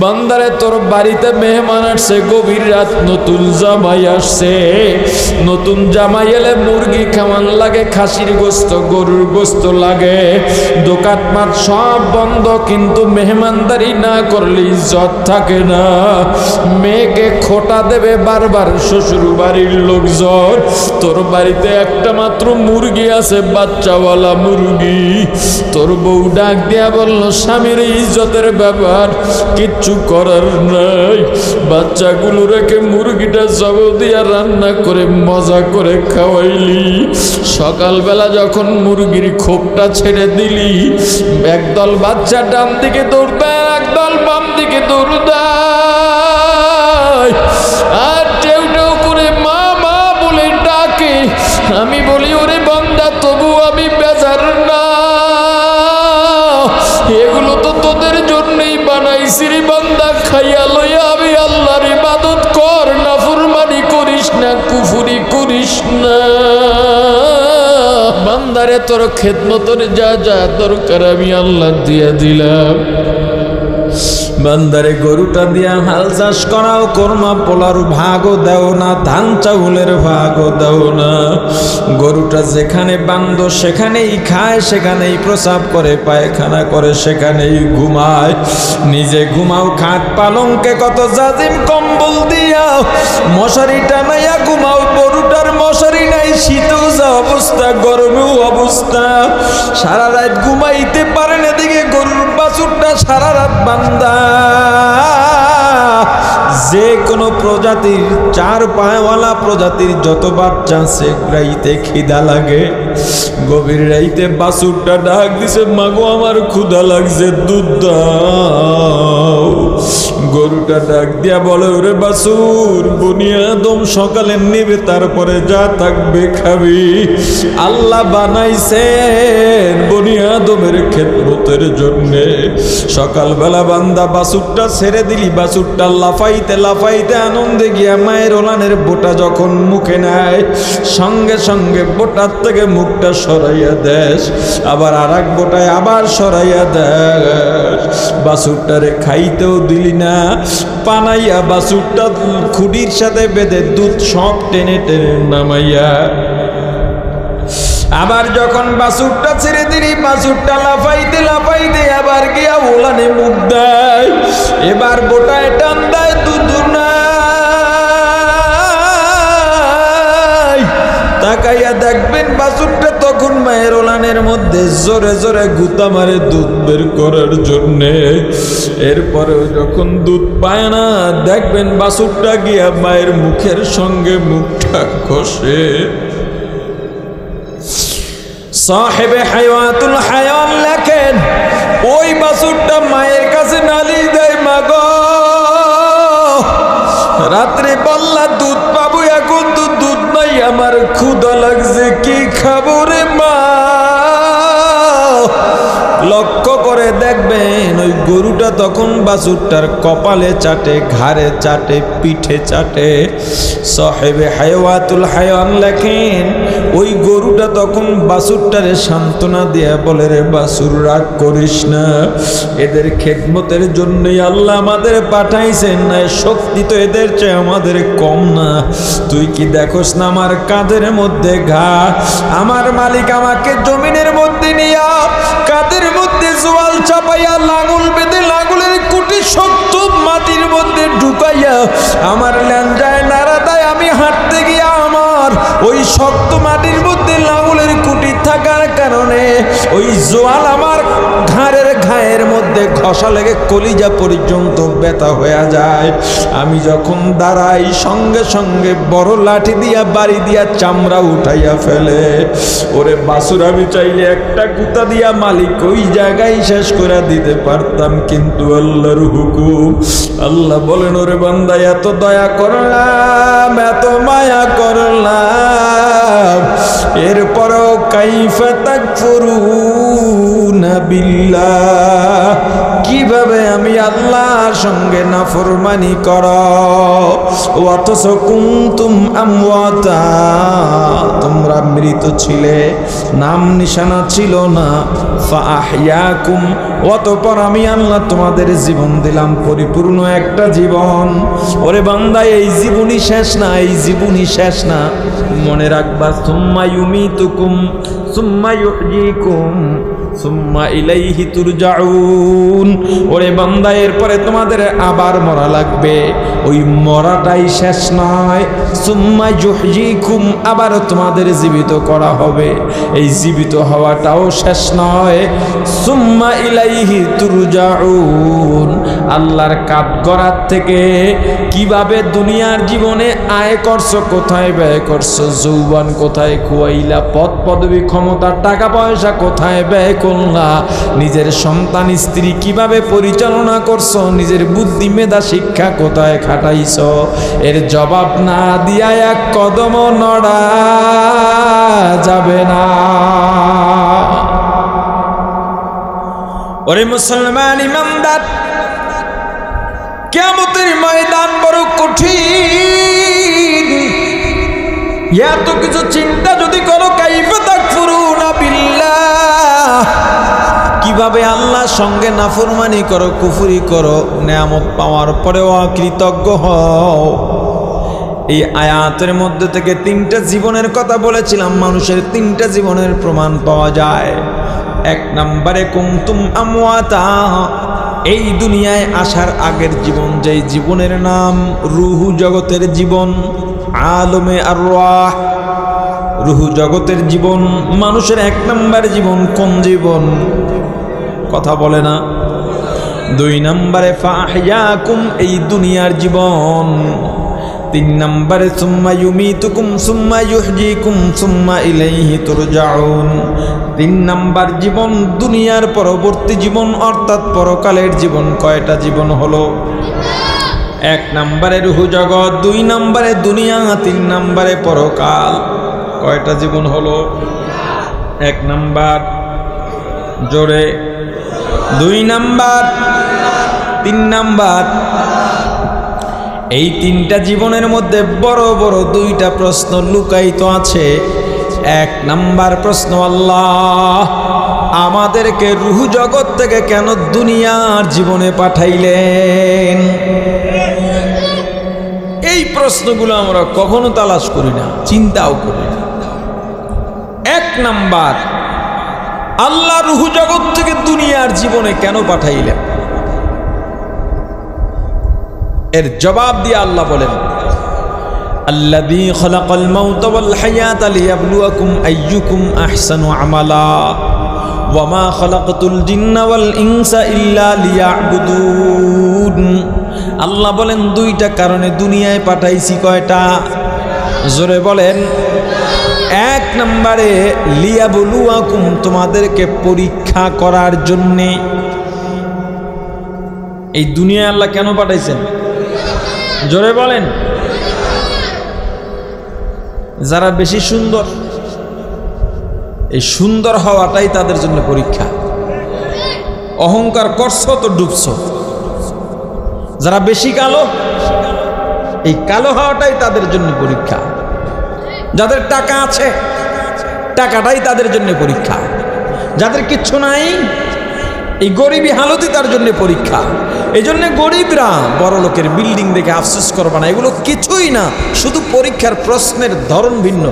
বান্দারে তোর বাড়িতে মেহমান আসছে, গভীর রাত, নতুন জামাই আসছে। নতুন জামাই এলে মুরগি খাওয়ান লাগে, খাসির গোস্ত, গরুর গোস্ত লাগে। দোকানপাট সব বন্ধ, কিন্তু মেহমানদারি না করলে ইজ্জত থাকে না। মেয়েকে খোটা দেবে বারবার শ্বশুর বাড়ির লোকজন। তোর বাড়িতে একটা মাত্র মুরগি আছে, বাচ্চাওয়ালা মুরগি। তোর বউ ডাক দিয়া বলল, স্বামীর ইজ্জতের ব্যাপার, কিচ্ছু করার নাই। বাচ্চাগুলো রেখে মুরগিটা জবাব দিয়া রান্না করে মজা করে খাওয়াইলি। সকালবেলা যখন মুরগির খোপটা ছেড়ে দিলি, একদল বাচ্চা ডান দিকে দৌড় দেয়, একদল বাম দিকে দৌড় দেয়, আর টেউ টেউ করে মা মা বলে ডাকে। আমি বলি, ওরে বান্দা, তবু আমি বেজার না, এগুলো তো তোদের জন্যই বানাইছি রে বান্দা। খাইয়া লইয়া আমি আল্লাহর ইবাদত কর, নাফরমানি করিস না, কুফরি করিস না। বান্দারে তোর খেদমতের যা যা দরকার আমি আল্লাহ দিয়া দিলাম। বান্দারে গরুটা দিয়া হাল চাষ করাও, কোরমা পোলার ভাগও দাও না, ধান চাউলের ভাগও দাও না। গরুটা যেখানে বান্ধ সেখানেই খায়, সেখানেই প্রসাব করে, পায়খানা করে, সেখানেই ঘুমায়। নিজে ঘুমাও খাট পালঙ্কে, কত জাজিম কম্বল দিয়া মশারি টানাইয়া ঘুমাও। গরুটার মশারি নাই, শীতেও যা অবস্থা, গরমেও অবস্থা, সারা রাত ঘুমাইতে পারে না। দিকে গরুর বাছুরটা সারা রাত বান্দা। যে কোনো প্রজাতির, চার পায়ওয়ালা প্রজাতির যত বাচ্চা আছে, রাইতে খিদা লাগে। গভীর রাইতে বাছুরটা ডাক দিছে, মাগো আমার ক্ষুধা লাগছে, দুধ দাও। গরুটা ডাক দিয়া বলে, ওরে বাছুর, বনি আদম সকালে নেবে, তারপরে যা থাকবে খাবি। আল্লাহ বানাইছেন বনি আদমের খেদমতের জন্যে। সকালবেলা বান্দা বাছুরটা ছেড়ে দিলি, বাছুরটা লাফাইতে লাফাইতে আনন্দে গিয়া মায়ের ওলানের বোটা যখন মুখে নেয়, সঙ্গে সঙ্গে বোটার থেকে মুখটা সরাইয়া দেশ, আবার আর এক বোটায় আবার সরাইয়া দেশ। বাছুরটারে খাইতেও দিলি না, পানাইয়া বাছুরটা খুঁটির সাথে বেঁধে দুধ সব টেনে টেনে নামাইয়া। আবার যখন বাছুরটা ছেড়ে দিলি, বাছুরটা লাফাইতে লাফাইতে আবার গিয়া ওলানে মুখ দেয়, এবার বোটায় টান দেয়, দুধ নাই। তাকাইয়া দেখবেন বাছুরটা তখন মায়ের ওলানের মধ্যে জোরে জোরে গুতা মারে দুধ বের করার জন্যে। এরপরেও যখন দুধ পায় না, দেখবেন বাছুরটা গিয়া মায়ের মুখের সঙ্গে মুখটা ঘষে। সাহেবে হায়াতুল হায়ান লেখেন, ওই বাছুরটা মায়ের কাছে নালিশ দেয়, মাগো রাত্রে বললা দুধ পাবো, এখন তো দুধ নাই, আমার ক্ষুধা লাগছে, কি খাবো রে মা। লক্ষ্য করে দেখবেন ওই গরুটা তখন বাছুরটার কপালে চাটে, ঘাড়ে চাটে, পিঠে চাটে। সাহেবে হায়াতুল হায়ান লেখেন, ওই গরুটা তখন বাছুরটারে সান্ত্বনা দিয়া বলে, রে বাছুর, রাগ করিস না, এদের খেদমতের জন্যই আল্লাহ আমাদের পাঠাইছেন, না শক্তি তো এদের চেয়ে আমাদের কম না। তুই কি দেখোস না আমার কাঁধের মধ্যে ঘা? আমার মালিক আমাকে জমিনের মধ্যে নিয়া কাঁধের মধ্যে জোয়াল চাপাইয়া, লাঙল বেঁধে লাঙলের কুটি শক্ত মাটির মধ্যে ঢুকাইয়া আমার ল্যাঞ্জায় নাড়া দেয়। আমি হাঁটতে গিয়া আমার ওই শক্ত মাটির মধ্যে লাঙলের কুটি থাকার কারণে ওই জোয়াল আমার ঘায়ের মধ্যে ঘষা লেগে কলিজা পর্যন্ত ব্যথা হয়ে যায়। আমি যখন দাঁড়াই, সঙ্গে সঙ্গে বড় লাঠি দিয়া বাড়ি দিয়া চামড়া উঠাইয়া ফেলে। ওরে বাছুর, আমি চাইলে একটা গুতা দিয়া মালিক ওই জায়গায় শেষ করে দিতে পারতাম, কিন্তু আল্লাহর হুকুম। আল্লাহ বলেন, ওরে বান্দা, এত দয়া করলাম, এত মায়া করলাম, এরপরও কাইফা তাকফুরুনা বিল্লাহ, কিভাবে কিভাবে আমি আল্লাহর সঙ্গে নাফরমানি করো অথচ কুনতুম আমওয়াতা তোমরা মৃত ছিলে নাম নিশানা ছিল না ফাআহইয়াকুম অতঃপর আমি আল্লাহ তোমাদের জীবন দিলাম পরিপূর্ণ একটা জীবন ওরে বান্দা এই জীবনই শেষ না এই জীবনই শেষ না মনে রাখবা সুম্মা ইউমিতুকুম সুম্মা ইউহয়িকুম সুম্মা ইলাইহি তুরজাউন ওরে বান্দা এরপরে তোমাদের আবার মরা লাগবে ওই মরাটাই শেষ নয় সুম্মা ইউহয়িকুম আবার তোমাদের জীবিত করা হবে এই জীবিত হওয়াটাও শেষ নয় সুম্মা ইলাইহি তুরজাউন আল্লাহর কাঠগড়ার থেকে কিভাবে দুনিয়ার জীবনে আয় করছো কোথায় ব্যয় করছো যৌবন কোথায় খুয়াইলা পদ পদবী ক্ষমতা টাকা পয়সা কোথায় ব্যয় করলা নিজের সন্তান স্ত্রী কিভাবে পরিচালনা করছো নিজের বুদ্ধি মেধা শিক্ষা কোথায় খাটাইছো এর জবাব না দিয়া এক কদম নড়া যাবে না ওরে মুসলমান ইমানদার কিয়ামতের ময়দান বড় কঠিন এত কিছু চিন্তা যদি করো কাইফা তাকফুরুনা বিল্লাহ কিভাবে আল্লাহর সঙ্গে নাফরমানি করো কুফরি করো নিয়ামত পাওয়ার পরেও অকৃতজ্ঞ হও এই আয়াতের মধ্যে থেকে তিনটা জীবনের কথা বলেছিলাম মানুষের তিনটা জীবনের প্রমাণ পাওয়া যায় এক নম্বরে কুনতুম আমওয়াতা এই দুনিয়ায় আসার আগের জীবন যেই জীবনের নাম রুহু জগতের জীবন আলমে আরওয়াহ রুহু জগতের জীবন মানুষের এক নম্বর জীবন কোন জীবন কথা বলে না দুই নম্বরে ফাহইয়াকুম এই দুনিয়ার জীবন তিন নম্বরে সুম্মা ইউমিতুকুম সুম্মা ইউহয়িকুম সুম্মা ইলাইহি তুরজাউন তিন নম্বর জীবন দুনিয়ার পরবর্তী জীবন অর্থাৎ পরকালের জীবন কয়টা জীবন হলো এক নম্বরে রুহু জগৎ দুই নম্বরে দুনিয়া তিন নম্বরে পরকাল কয়টা জীবন হলো এক নম্বর জোরে দুই নম্বর তিন নম্বর এই তিনটা জীবনের মধ্যে বড় বড় দুইটা প্রশ্ন লুকায়িত আছে এক নাম্বার প্রশ্ন আল্লাহ আমাদেরকে রুহু জগৎ থেকে কেন দুনিয়ার জীবনে পাঠাইলেন এই প্রশ্নগুলো আমরা কখনো তালাশ করি না চিন্তাও করি না এক নাম্বার আল্লাহ রুহু জগৎ থেকে দুনিয়ার জীবনে কেন পাঠাইলেন এর জবাব দিয়ে আল্লাহ বলেন আল্লাযী খালাকাল মাউতা ওয়াল হায়াতা লিয়াবলুয়াকুম আইয়ুকুম আহসানু আমালা ওয়া মা খালাকতুল জিন্না ওয়াল ইনসা ইল্লা লিয়াবুদুন আল্লাহ বলেন দুইটা কারণে দুনিয়ায় পাঠাইছি কয়টা জোরে বলেন এক নম্বরে লিয়াবলুয়াকুম তোমাদেরকে পরীক্ষা করার জন্য এই দুনিয়ায় আল্লাহ কেন পাঠাইছেন জোরে বলেন যারা বেশি সুন্দর এই সুন্দর হওয়াটাই তাদের জন্য পরীক্ষা অহংকার করছো তো ডুবছো যারা বেশি কালো এই কালো হওয়াটাই তাদের জন্য পরীক্ষা যাদের টাকা আছে টাকাটাই তাদের জন্য পরীক্ষা যাদের কিচ্ছু নাই এই গরিবী হালতই তার জন্য পরীক্ষা এই জন্য গরিবরা বড় লোকের বিল্ডিং দেখে আফসোস করবে না এগুলো কিছুই না শুধু পরীক্ষার প্রশ্নের ধরন ভিন্ন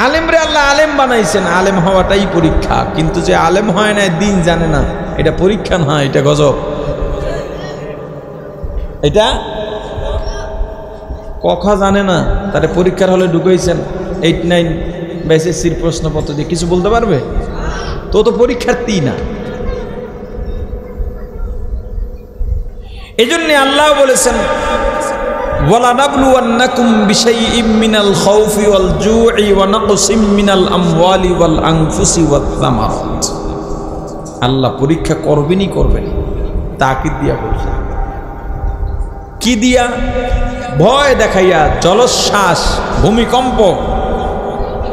আলেমরে আল্লাহ আলেম বানাইছেন আলেম হওয়াটাই পরীক্ষা কিন্তু যে আলেম হয় না দিন জানে না এটা পরীক্ষা না এটা গজব এটা কথা জানে না তারে পরীক্ষার হলে ঢুকাইছেন 8-9 এসএসসির প্রশ্নপত্র দিয়ে কিছু বলতে পারবে তো তো পরীক্ষার্থী না এজন্য আল্লাহ বলেছেন ওয়ালানাবলুওয়ান্নাকুম বিশাইইম মিনাল খাউফি ওয়াল জু'i ওয়া নাকসিম মিনাল আমওয়ালি ওয়াল আনফুসি ওয়াত থামারাত আল্লাহ পরীক্ষা করবেনই করবেন তাকিদ দিয়া বলছেন কি দিয়া ভয় দেখাইয়া জলোচ্ছ্বাস ভূমিকম্প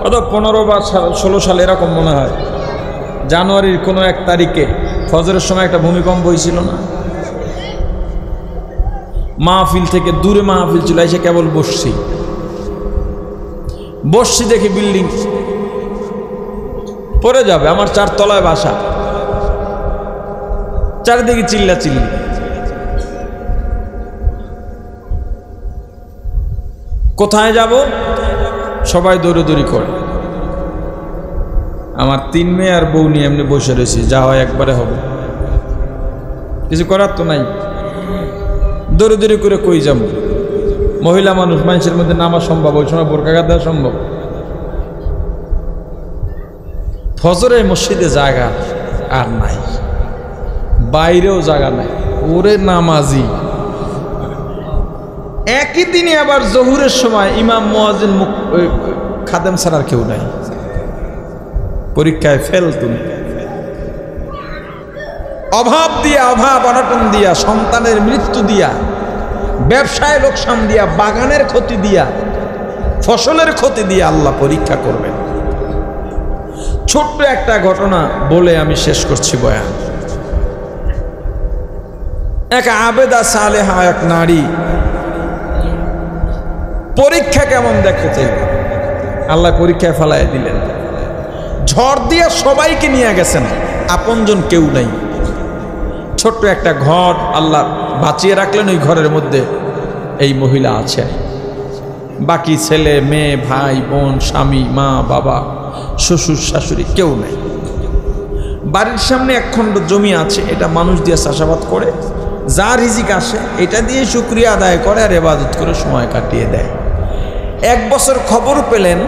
অত 15 বা 16 সালে এরকম মনে হয় জানুয়ারির কোনো 1 তারিখে ফজরের সময় একটা ভূমিকম্প হয়েছিল না? মাহফিল থেকে দূরে মাহফিল ছিল, এসে কেবল বসছি দেখি বিল্ডিং পড়ে যাবে। আমার 4 তলায় বাসা, চারিদিকে চিল্লাচিল্লি। কোথায় যাব? সবাই দৌড়াদৌড়ি করে। আমার 3 মেয়ে আর বউ নিয়ে এমনি বসে রয়েছি, যা হয় একবারে হবে, কিছু করার তো নাই। দৌড়াদৌড়ি করে কই যাব? মহিলা মানুষ, মানুষের মধ্যে নামা সম্ভব? ওই সময় বোরকা দেওয়া সম্ভব? ফজরের মসজিদে জায়গা আর নাই, বাইরেও জায়গা নাই, ওরে নামাজি। একই দিনে আবার জহুরের সময় ইমাম মুয়াজ্জিন খাদেম ছাড়ার কেউ নাই। পরীক্ষায় ফেল তুমি। অভাব দিয়া, অভাব অনটন দিয়া, সন্তানের মৃত্যু দিয়া, ব্যবসায় লোকসান দিয়া, বাগানের ক্ষতি দিয়া, ফসলের ক্ষতি দিয়া আল্লাহ পরীক্ষা করবেন। ছোট্ট একটা ঘটনা বলে আমি শেষ করছি বয়ান। এক আবেদা সালেহা এক নারী পরীক্ষা কেমন দেখতে চাইল, আল্লাহ পরীক্ষায় ফেলায় দিলেন। ঝড় দিয়ে সবাইকে নিয়ে গেছেন, আপনজন কেউ নাই। ছোট্ট একটা ঘর আল্লাহ বাঁচিয়ে রাখলেন, ওই ঘরের মধ্যে এই মহিলা আছে। বাকি ছেলে মেয়ে, ভাই বোন, স্বামী, মা বাবা, শ্বশুর শাশুড়ি কেউ নেই। বাড়ির সামনে 1 খণ্ড জমি আছে, এটা মানুষ দিয়ে চাষাবাদ করে, যা রিজিক আসে এটা দিয়ে শুকরিয়া আদায় করে আর ইবাদত করে সময় কাটিয়ে দেয়। 1 বছর খবর পেলেন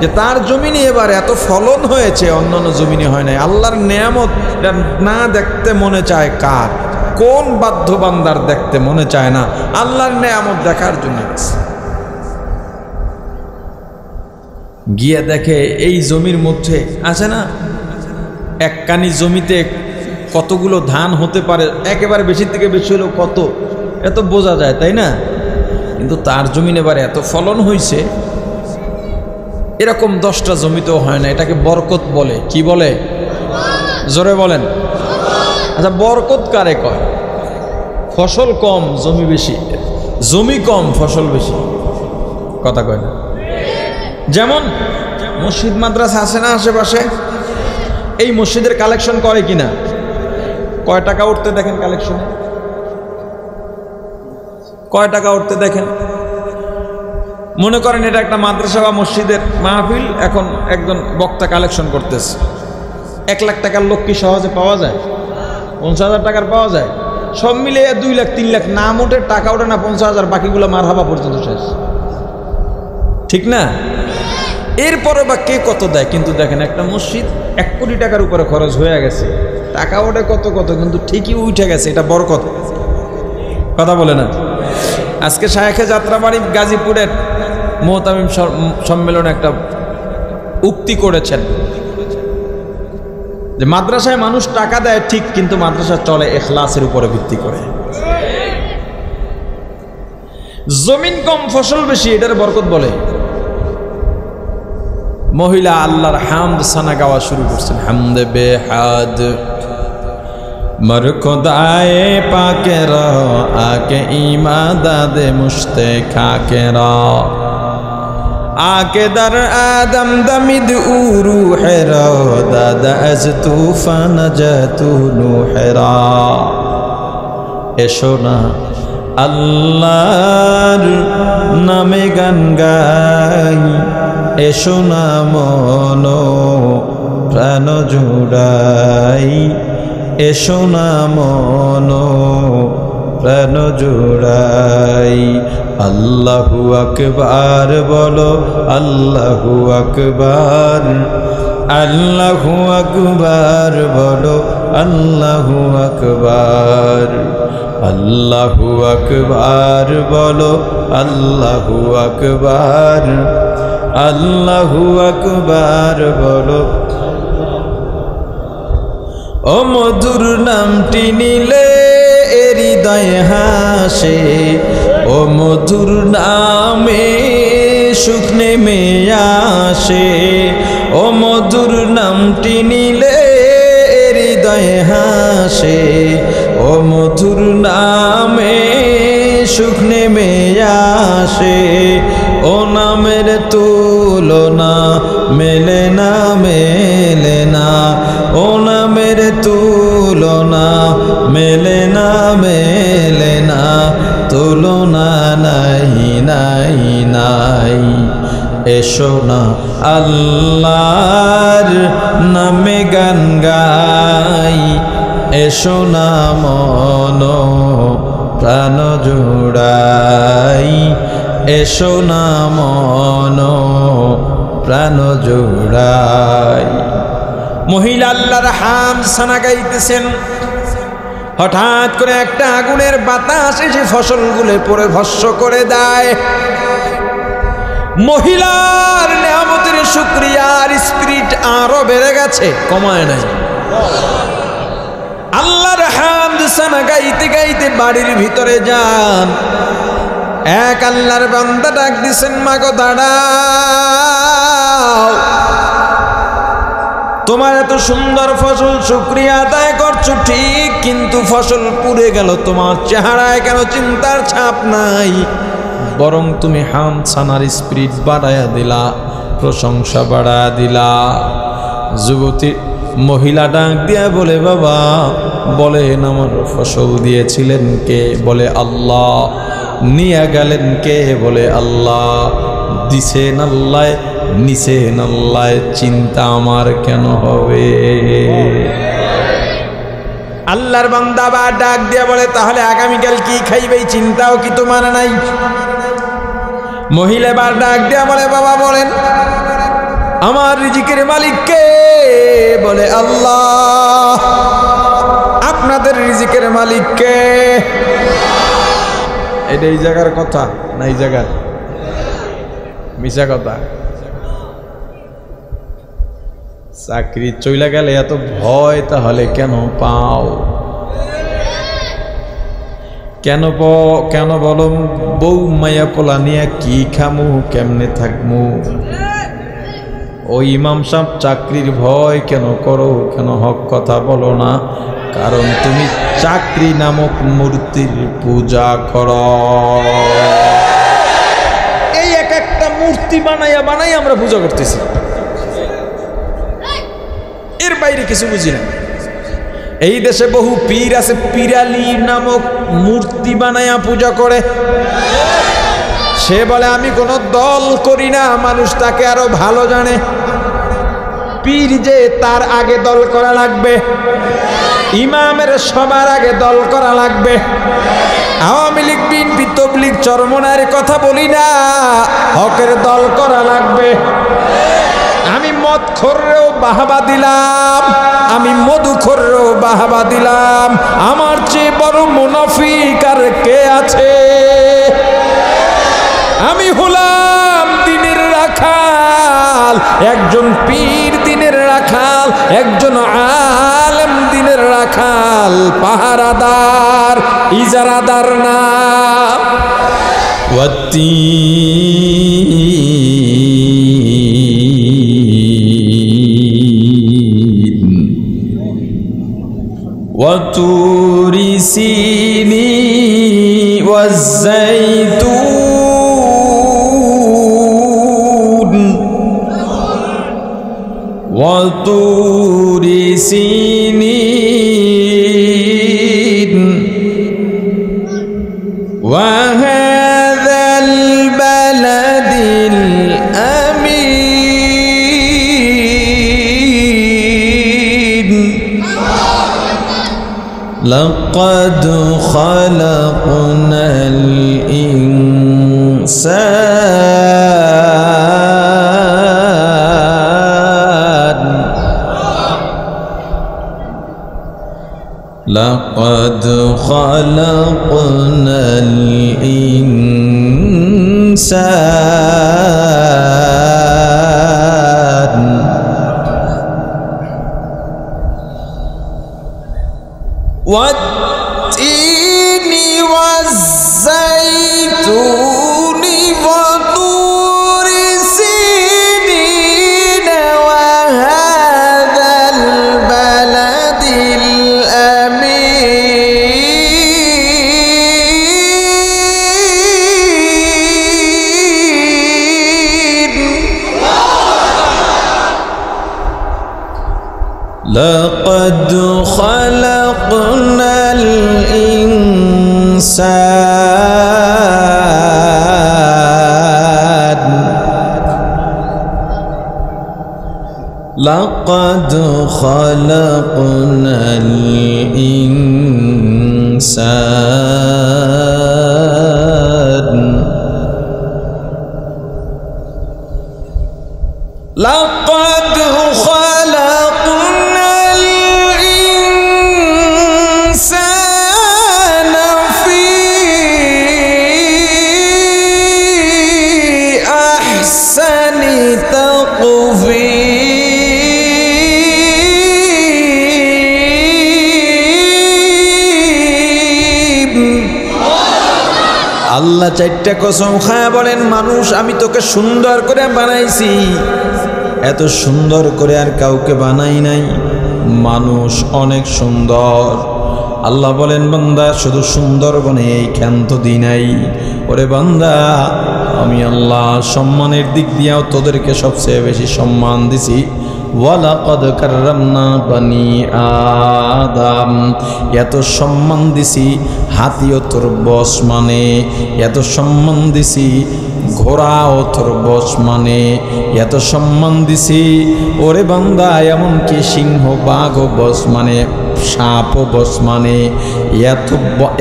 যে তার জমিনে এবার এত ফলন হয়েছে, অন্যান্য জমিনে হয় নাই। আল্লাহর নেয়ামত না দেখতে মনে চায় কার? কোন বাধ্য বান্দার দেখতে মনে চায় না? আল্লাহর নেয়ামত দেখার জন্য গিয়ে দেখে এই জমির মধ্যে আছে না, 1 কানি জমিতে কতগুলো ধান হতে পারে, একেবারে বেশি থেকে বেশি হলেও কত, এত বোঝা যায় তাই না? কিন্তু তার জমিনে এবার এত ফলন হয়েছে, এরকম 10টা জমিতেও হয় না। এটাকে বরকত বলে। কি বলে? জোরে বলেন। আচ্ছা, বরকত কারে কয়? ফসল কম জমি বেশি, জমি কম ফসল বেশি, কথা কয় না? যেমন মসজিদ মাদ্রাসা আছে না আশেপাশে, এই মসজিদের কালেকশন করে কিনা? কয় টাকা উঠতে দেখেন কালেকশনে? কয় টাকা উঠতে দেখেন? মনে করেন এটা একটা মাদ্রাসা বা মসজিদের মাহফিল, এখন একজন বক্তা কালেকশন করতেছে। 1 লাখ টাকার লোক কি সহজে পাওয়া যায়? 50,000 টাকার পাওয়া যায়? সব মিলে 2 লাখ 3 লাখ, নাম ওঠে, টাকা ওঠে না 50,000, বাকিগুলো মারহাবা পর্যন্ত শেষ, ঠিক না? এরপরে বা কে কত দেয়? কিন্তু দেখেন একটা মসজিদ 1 কোটি টাকার উপরে খরচ হয়ে গেছে, টাকা ওঠে কত কত, কিন্তু ঠিকই উঠে গেছে। এটা বরকত, কথা বলে না? আজকে শায়েখে যাত্রাবাড়ি গাজীপুরের মুহতামিম সম্মেলনে একটা উক্তি করেছেন যে মাদ্রাসায় মানুষ টাকা দেয় ঠিক, কিন্তু মাদ্রাসা চলে ইখলাসের উপরে ভিত্তি করে। জমিন কম ফসল বেশি, এটার বরকত বলে। মহিলা আল্লাহর হামদ সানা গাওয়া শুরু করছেন। হামদে বেহাদ मर खुदाए पाके रो आके इमादादे मुश्ते खाके रो आके दर आदम दमिद ऊरू है रो दादा अज तूफान जतू नूहरा एशो ना আল্লাহর নামে গান গাই এসো না মন প্রাণ জুড়াই এসো না মন প্রাণ জুড়াই আল্লাহু আকবার বলো আল্লাহু আকবার আল্লাহু আকবার বলো আল্লাহু আকবার আল্লাহু আকবার বলো আল্লাহু আকবার আল্লাহু আকবার বলো। ও মধুর নামটি নিলে হৃদয়ে হাসে ও মধুর নামে সুখ নেমে আসে ও মধুর নামটি নিলে হৃদয়ে হাসে ও মধুর নামে সুখ নেমে আসে ও নামের তুলনা মেলে না মেলে না ও নামের তুলনা মেলে না মেলে না তুলনা নাই নাই নাই এসো না আল্লাহর নামে গান গাই এসো না মন প্রাণ জোড়াই এসো না মন প্রাণ জোড়াই মহিলা আল্লাহর হামদ সানা গাইতেছেন হঠাৎ করে একটা আগুনের বাতাস এসে ফসলগুলো পরে ভস্ম করে দেয় মহিলার নিয়ামতের শুকরিয়ার স্পিরিট আরো বেড়ে গেছে কমায় নাই আল্লাহর হামদ সানা গাইতে গাইতে বাড়ির ভিতরে যান এক আল্লাহর বান্দা ডাক দিছেন মাগো দাঁড়াও তোমার এত সুন্দর ফসল শুকরিয়া আদায় করছো ঠিক কিন্তু ফসল পুড়ে গেল তোমার চেহারায় কেন চিন্তার ছাপ নাই বরং তুমি হামদ সানার স্পিরিট বাড়ায়া দিলা প্রশংসা বাড়ায়া দিলা যুবতী মহিলা ডাক দিয়া বলে বাবা বলেন আমার ফসল দিয়েছিলেন কে বলে আল্লাহ নিয়ে গেলেন কে বলে আল্লাহ দিছেন আল্লাহ নিছেন আল্লাহ চিন্তা আমার কেন হবে আল্লাহর বান্দা বা ডাক দিয়া বলে তাহলে আগামীকাল কি খাইবে চিন্তাও কি তোমার নাই মহিলা বার ডাক দিয়া বলে বাবা বলেন আমার রিজিকের মালিক কে বলে আল্লাহ আপনাদের রিজিকের মালিক কে এটা এই জায়গার কথা না এই জায়গার মিশা কথা চাকরি চইলা গেলে এত ভয় তাহলে কেন পাও কেন বলো বউ মায়া পোলা নিয়ে কি খামু কেমনে থাকমু ও ইমাম সাহেব চাকরির ভয় কেন করো কেন হক কথা বলো না কারণ তুমি চাকরি নামক মূর্তির পূজা করো এই এক একটা মূর্তি বানাইয়া বানাইয়া আমরা পূজা করতেছি এর বাইরে কিছু বুঝি না এই দেশে বহু পীর আছে পিরালি নামক মূর্তি বানাইয়া পূজা করে সে বলে আমি কোনো দল করি না মানুষ তাকে আরো ভালো জানে পীর যে তার আগে দল করা লাগবে ইমামের সবার আগে দল করা লাগবে আওয়ামী লীগ বিএনপি তবলিগ চরমনার কথা বলি না হকের দল করা লাগবে আমি মদ খোররেও বাহাবা দিলাম আমি মধু খোররেও বাহাবা দিলাম আমার চেয়ে বড় মুনাফিক আর কে আছে আমি হলাম দিনের রাখাল একজন পীর দিনের রাখাল একজন আলেম দিনের রাখাল পাহারাদার ইজারাদার না وطور سينين والزيتون وطور سينين وهذا البلد الأمين لقد خلقنا الإنسان لقد خلقنا الإنسان والتين والزيتون وطور سينين وهذا البلد لقد خلقنا الإنسان لقد خلقنا الإنسان لقد خلقنا الإنسان في أحسن تقويم আল্লাহ চারটা কসম খায়া বলেন, মানুষ আমি তোকে সুন্দর করে বানাইছি, এত সুন্দর করে আর কাউকে বানাই নাই, মানুষ অনেক সুন্দর। আল্লাহ বলেন, বান্দা শুধু সুন্দর বনে এই ক্ষান্ত দিই নাই, ওরে বান্দা আমি আল্লাহ সম্মানের দিক দিয়েও তোদেরকে সবচেয়ে বেশি সম্মান দিছি। ওয়ালাকাদ কাররামনা বানি আদম, এত সম্মান দিছি হাতিও তোর বস মানে, এত সম্মান দিছি ঘোড়াও তোর বস মানে, এত সম্মান দিছি ওরে বান্দা এমনকি সিংহ বাঘও বস মানে, সাপও বস মানে।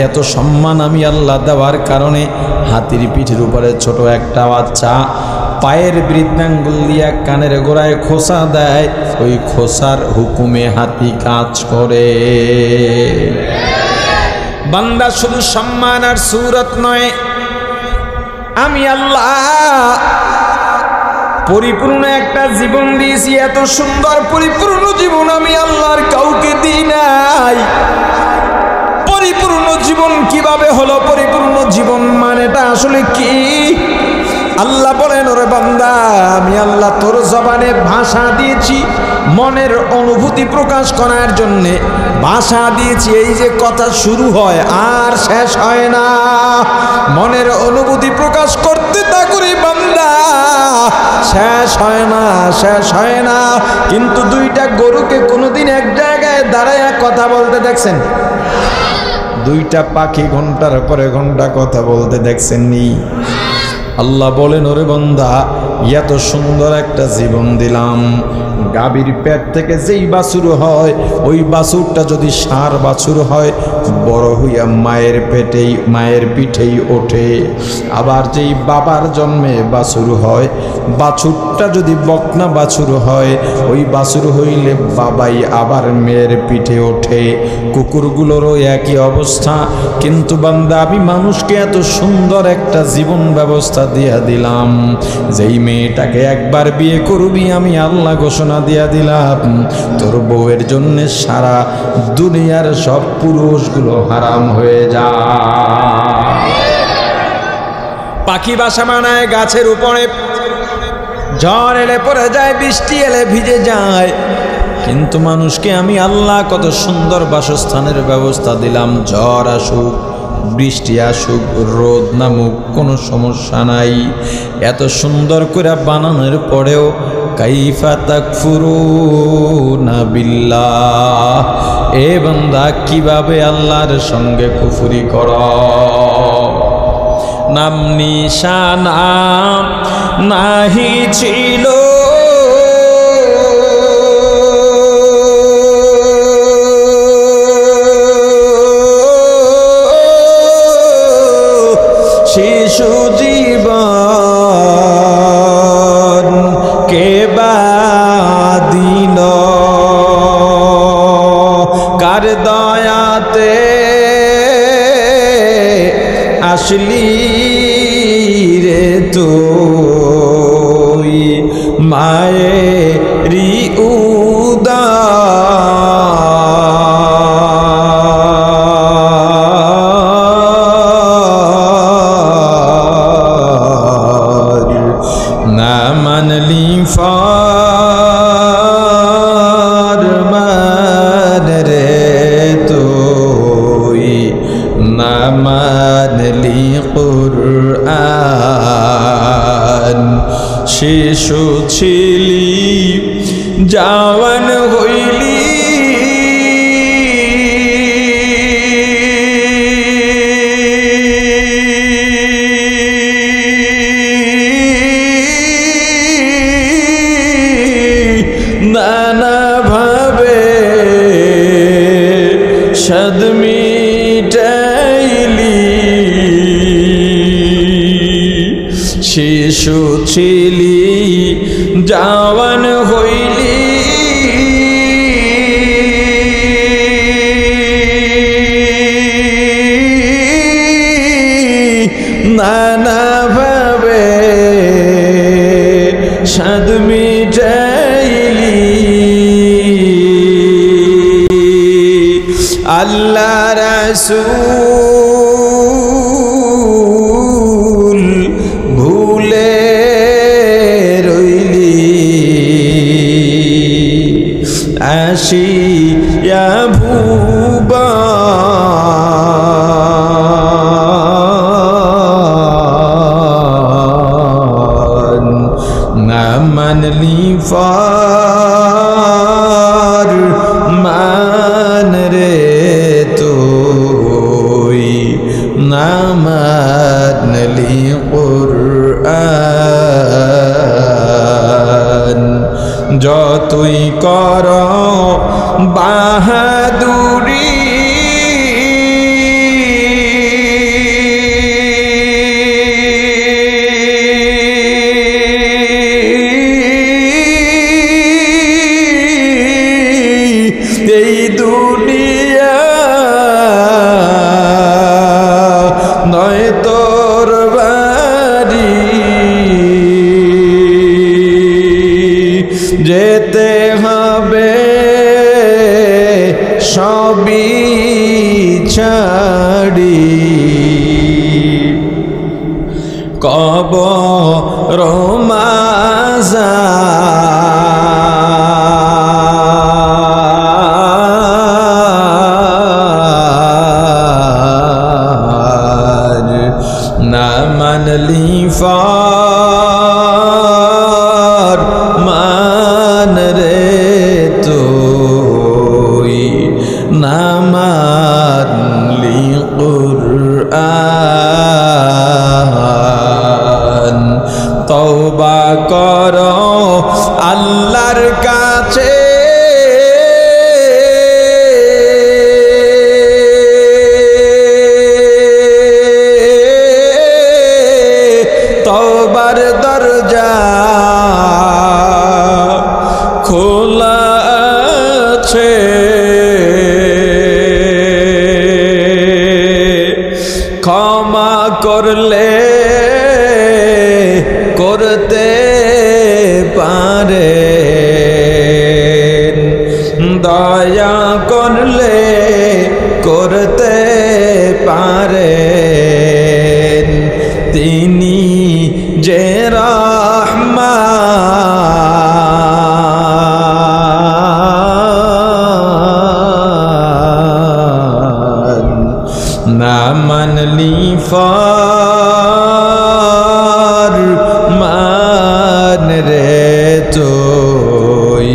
এত সম্মান আমি আল্লাহ দেওয়ার কারণে হাতির পিঠের উপরে ছোট একটা বাচ্চা পায়ের বৃদ্ধাঙ্গুল দিয়া কানের গোড়ায় খোসা দেয়, ওই খোসার হুকুমে হাতি কাজ করে। বান্দা শুধু সম্মান আর সুরত নয়, আমি আল্লাহ পরিপূর্ণ একটা জীবন দিয়েছি, এত সুন্দর পরিপূর্ণ জীবন আমি আল্লাহর কাউকে দিই নাই। পরিপূর্ণ জীবন কিভাবে হলো? পরিপূর্ণ জীবন মানেটা আসলে কি? আল্লাহ বলেন, ওরে বান্দা আমি আল্লাহ তোর জবানে ভাষা দিয়েছি, মনের অনুভূতি প্রকাশ করার জন্যে ভাষা দিয়েছি। এই যে কথা শুরু হয় আর শেষ হয় না, মনের অনুভূতি প্রকাশ করতে থাকুরি বান্দা, শেষ হয় না, শেষ হয় না। কিন্তু দুইটা গরুকে কোনোদিন এক জায়গায় দাঁড়ায় কথা বলতে দেখছেন? দুইটা পাখি ঘন্টার পরে ঘন্টা কথা বলতে দেখছেন নি? আল্লাহ বলেন, ওরে বান্দা এত সুন্দর একটা জীবন দিলাম, গাভীর পেট থেকে যেই বাছুর হয় ওই বাছুরটা যদি ষাঁড় বাছুর হয় বড় হইয়া মায়ের পিঠেই ওঠে। আবার যেই বাবার জন্মে বাছুর হয়, বাছুরটা যদি বকনা বাছুর হয় ওই বাছুর হইলে বাবাই আবার মেয়ের পিঠে ওঠে। কুকুরগুলোরও একই অবস্থা। কিন্তু বান্দা আমি মানুষকে এত সুন্দর একটা জীবন ব্যবস্থা দিয়া দিলাম, যেই মেয়েটাকে একবার বিয়ে করবি আমি আল্লাহ ঘোষণা দিয়া দিলাম তোর বউয়ের জন্য সারা দুনিয়ার সব পুরুষগুলো হারাম হয়ে যায়। পাখি বাসা বানায় গাছের উপরে, ঝড় এলে পড়ে যায়, বৃষ্টি এলে ভিজে যায়। কিন্তু মানুষকে আমি আল্লাহ কত সুন্দর বাসস্থানের ব্যবস্থা দিলাম, ঝড় আসুক বৃষ্টি আসুক রোদ নামুক কোনো সমস্যা নাই। এত সুন্দর করে বানানোর পরেও কাইফা তাকফুরুনা বিল্লাহ, এ বান্দা কিভাবে আল্লাহর সঙ্গে কুফরি করো? নাম নিশানা নাহি ছিল শিশু জীবন কে বাদিল কার দয়াতে আসলি রে তুই মায়েরি উদার না মানলি ফরমান রে তুই না মানলি কুরআন শিশু ছিলি জওয়ান হইলি সাদ মিটাইলি শিশু ছিলি জওয়ান হইলি নানা ভাবে সাদ মিটাইলি আল্লাহ রাসূল ভুলে রইলি আসিয়া ভুবন না মানলি ফার মান রে তুই না মানলি কুরআন যতই কর বাহাদুরি এই দুনিয়া নয় তোর বাড়ি যেতে হবে সবই ছাড়ি কবর মাজার না মানলি ফার মান রে তুই না মানলি কুরআন তওবা কর আল্লাহর কাছে তওবার দরজা খোলা আছে ক্ষমা করলে করতে পারে দয়া করলে করতে পারে তিনি যে রহমান না মানলি ফার মান রে তুই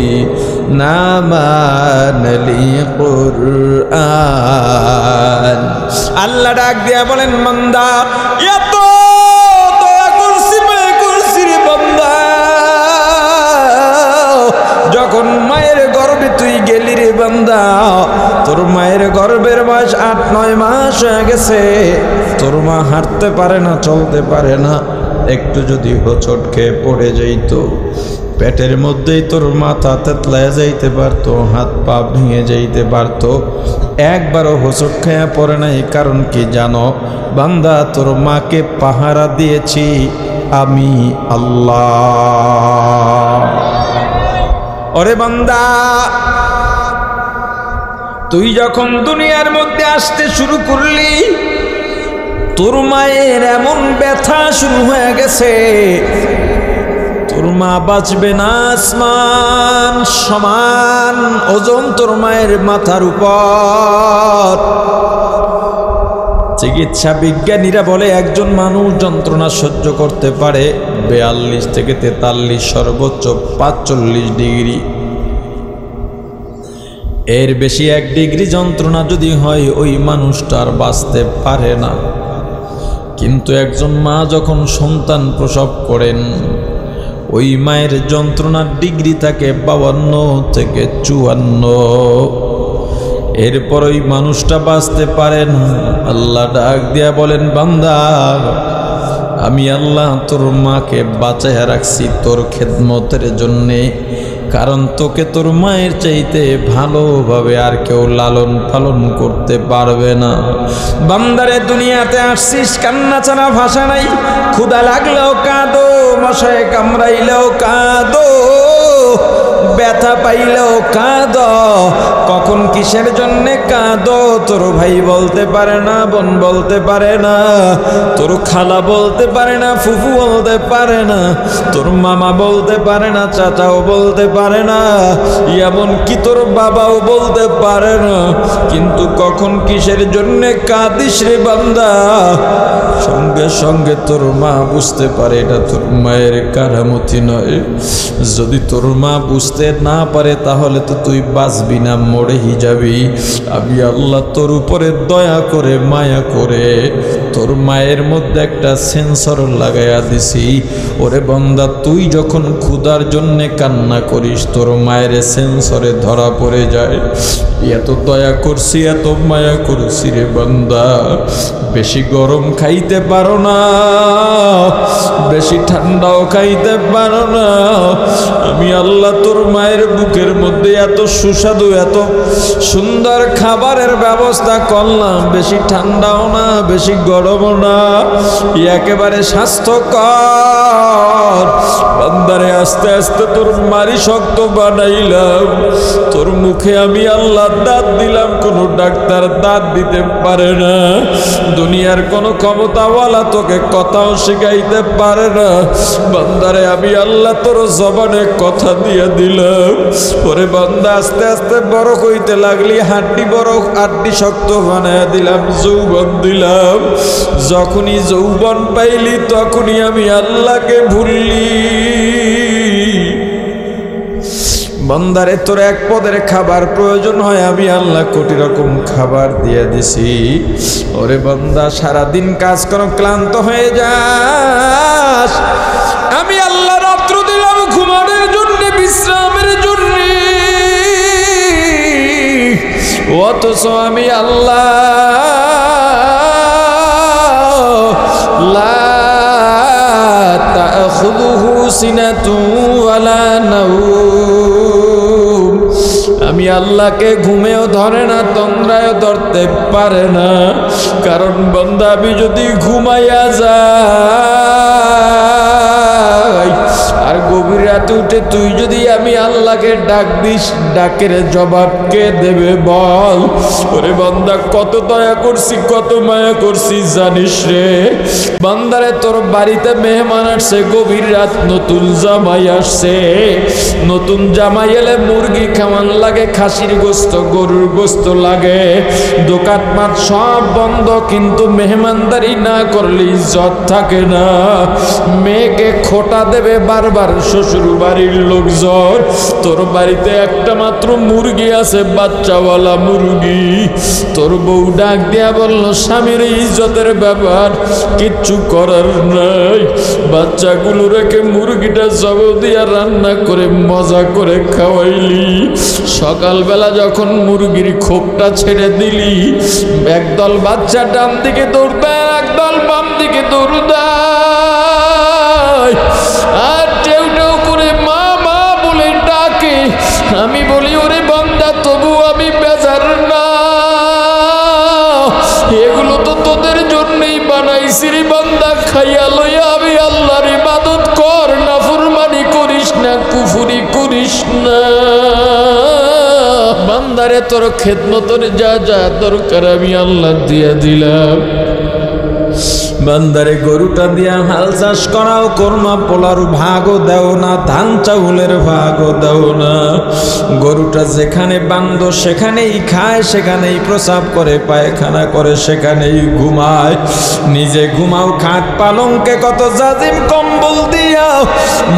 না মানলি কুরআন আল্লাহ ডাক দিয়া বলেন বান্দা এত দয়া করছি মায়া করছি রে বান্দা যখন মায়ের গর্ভে তুই গেলি রে বান্দা তোর মায়ের গর্ভের বয়স ৮-৯ মাস হয়ে গেছে তোর মা হাঁটতে পারে না চলতে পারে না একটু যদি হোঁচট খেয়ে পড়ে যাইত পেটের মধ্যেই তোর মাথা তেতলায় যাইতে পারতো হাত পা ভেঙে যাইতে পারতো একবারও হোঁচট খেয়ে পড়ে নাই কারণ কি জানো বান্দা তোর মাকে পাহারা দিয়েছি আমি আল্লাহ ওরে বান্দা তুই যখন দুনিয়ার মধ্যে আসতে শুরু করলি তোর মায়ের এমন ব্যথা শুরু হয়ে গেছে তোর মা বাঁচবে না আসমান সমান ওজন তোর মায়ের মাথার উপর চিকিৎসা বিজ্ঞানীরা বলে একজন মানুষ যন্ত্রণা সহ্য করতে পারে 42 থেকে 43 সর্বোচ্চ 45 ডিগ্রি এর বেশি 1 ডিগ্রি যন্ত্রণা যদি হয় ওই মানুষটা আর বাঁচতে পারে না কিন্তু একজন মা যখন সন্তান প্রসব করেন ওই মায়ের যন্ত্রণার ডিগ্রি থাকে 52 থেকে 54 এরপর ওই মানুষটা বাঁচতে পারে না। আল্লাহ ডাক দিয়া বলেন, বান্দা আমি আল্লাহ তোর মাকে বাঁচাইয়া রাখছি তোর খেদমতের জন্যে, কারণ তোকে তোর মায়ের চাইতে ভালোভাবে আর কেউ লালন পালন করতে পারবে না। বান্দারে দুনিয়াতে আসছিস কান্না ছাড়া ভাষা নাই, ক্ষুধা লাগলেও কাঁদো, মশায় কামড়াইলেও কাঁদো, ব্যথা পাইলেও কাঁদো। কখন কিসের জন্যে কাঁদো তোর ভাই বলতে পারে না, বোন বলতে পারে না, তোর খালা বলতে পারে না, ফুফু বলতে পারে না, তোর মামা বলতে পারে না, চাচাও বলতে পারে না, এমন কি তোর বাবাও বলতে পারে না। কিন্তু কখন কিসের জন্যে কাঁদিস রে বান্দা, সঙ্গে সঙ্গে তোর মা বুঝতে পারে এটা তোর মায়ের কারামতি নয়। যদি তোর মা বুঝতে না পারে তাহলে তো তুই বাঁচবি না, মরেই যাবি। আমি আল্লাহ তোর উপরে দয়া করে মায়া করে তোর মায়ের মধ্যে একটা সেন্সর লাগাইয়া দিছি। ওরে বান্দা তুই যখন ক্ষুধার জন্যে কান্না করিস তোর মায়ের সেন্সরে ধরা পড়ে যায়। এত দয়া করছি, এত মায়া করছি রে বান্দা। বেশি গরম খাইতে পারো না, বেশি ঠান্ডাও খাইতে পারো না। আমি আল্লাহ তোর মায়ের বুকের মধ্যে এত সুস্বাদু এত সুন্দর খাবারের ব্যবস্থা করলাম, বেশি ঠান্ডাও না বেশি গরমও না, একেবারে স্বাস্থ্যকর। বান্দারে আস্তে আস্তে তোর মারি শক্ত বানাইলাম, তোর মুখে আমি আল্লাহ দাঁত দিলাম, কোনো ডাক্তার দাঁত দিতে পারে না, দুনিয়ার কোনো ক্ষমতাওয়ালা তোকে কথাও শিখাইতে পারে না। বান্দারে আমি আল্লাহ তোর জবানে কথা দিয়ে দিলাম। ওরে বান্দা আস্তে আস্তে বড় হইতে লাগলি, হাড্ডি বড় হাড্ডি শক্ত বানায় দিলাম, যৌবন দিলাম। যখনই যৌবন পাইলি তখনই আমি আল্লাহকে ভুললি। বান্দারে তোর এক পদের খাবার প্রয়োজন হয়, আমি আল্লাহ কোটি রকম খাবার দিয়ে দিছি। ওরে বান্দা সারাদিন কাজ করো ক্লান্ত হয়ে যাস, আমি আল্লাহ রাত্র দিলাম ঘুমানোর জন্য, বিশ্রামের জন্য, অথচ আমি আল্লাহ লা তাখুযুহু সিনাতুন ওয়ালা নাওম, আমি আল্লাহকে ঘুমেও ধরে না, তন্দ্রায়ও ধরতে পারে না। কারণ বান্দা আমি যদি ঘুমাইয়া যাই আর গভীর রাতে উঠে তুই যদি আমি আল্লাহকে ডাক দিস, ডাকের জবাব কে দেবে বল? ওরে বান্দা কত দয়া করছি, কত মায়া করছি জানিস রে। বান্দারে তোর বাড়িতে মেহমান আসছে, গভীর রাত, নতুন জামাই আসছে, নতুন জামাই এলে মুরগি খাওয়ান লাগে, খাসির গোস্ত গরুর গোস্ত লাগে, দোকানপাট সব বন্ধ, কিন্তু মেহমানদারি না করলে ইজ্জত থাকে না। মেয়েকে খোটা দেবে বারবার শ্বশুর বাড়ির লোকজন, তোর বাড়িতে একটা মাত্র মুরগি আছে, বাচ্চাওয়ালা মুরগি। তোর বউ ডাক দিয়া বলল, স্বামীর ইজ্জতের ব্যাপার, কিচ্ছু করার নাই, বাচ্চাগুলো রেখে মুরগিটা জব দিয়া রান্না করে মজা করে খাওয়াইলি। সকালবেলা যখন মুরগির খোপটা ছেড়ে দিলি, একদল বাচ্চা ডান দিকে দৌড় দেয়, একদল বাম দিকে দৌড় দেয়, আর টেউ টেউ করে মা মা বলে ডাকে। আমি বলি, ওরে বান্দা তবু আমি বেজার না, এগুলো তো তোদের জন্যই বানাইছি রে বান্দা, খাইয়া লইয়া আমি আল্লাহর ইবাদত কর, নাফরমানি করিস না, কুফরি করিস না। বান্দারে তোর খেদমতের যা যা দরকার আমি আল্লাহ দিয়া দিলাম। বান্দারে গরুটা দিয়া হাল চাষ করাও, কোরমা পোলার ভাগও দেও না, ধান চাউলের ভাগও দেও না। গরুটা যেখানে বান্ধ সেখানেই খায়, সেখানেই প্রসাব করে, পায়খানা করে, সেখানেই ঘুমায়। নিজে ঘুমাও খাট পালঙ্কে, কত জাজিম কম্বল দিয়া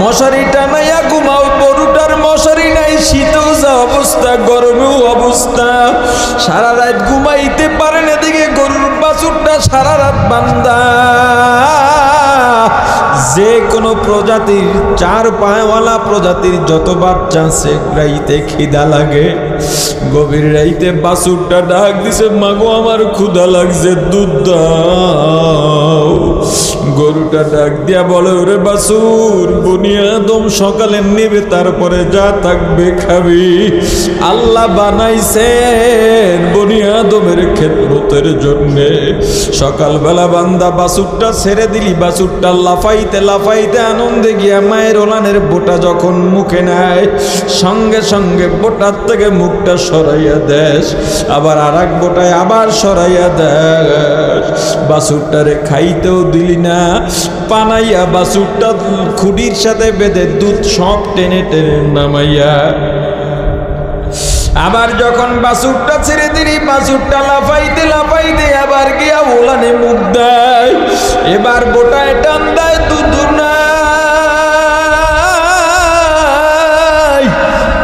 মশারি টানাইয়া ঘুমাও, গরুটার মশারি নাই, শীতেও যা অবস্থা, গরমেও অবস্থা, সারা রাত ঘুমাইতে পারেন। এদিকে গরুর বাছুরটা সারা রাত বান্দা যে কোনো প্রজাতির চার পায়ওয়ালা প্রজাতির যত বাচ্চা আছে রাইতে খিদা লাগে, গভীর রাইতে বাছুরটা ডাক দিছে, মাগো আমার ক্ষুধা লাগছে, দুধ দাও। গরুটা ডাক দিয়া বলে, ওরে বাছুর, বনি আদম সকালে নেবে, তারপরে যা থাকবে খাবি। আল্লাহ বানাইছেন বনি আদমের খেদমতের জন্যে। সকালবেলা বান্দা বাছুরটা ছেড়ে দিলি, বাছুরটা লাফাইতে লাফাইতে আনন্দে গিয়া মায়ের ওলানের বোটা যখন মুখে নেয়, সঙ্গে সঙ্গে বোটার থেকে মুখটা সরাইয়া দেশ, আবার আর এক বোটায় আবার সরাইয়া দেশ। বাছুরটারে খাইতেও দিলি না, পানাইয়া বাছুরটা খুঁটির সাথে বেঁধে দুধ সব টেনে টেনে নামাইয়া, আবার যখন বাছুরটা ছেড়ে দিলি, বাছুরটা লাফাইতে লাফাইতে আবার গিয়া ওলানে মুখ দেয়, এবার বোটায় টান দেয়, দুধ নাই।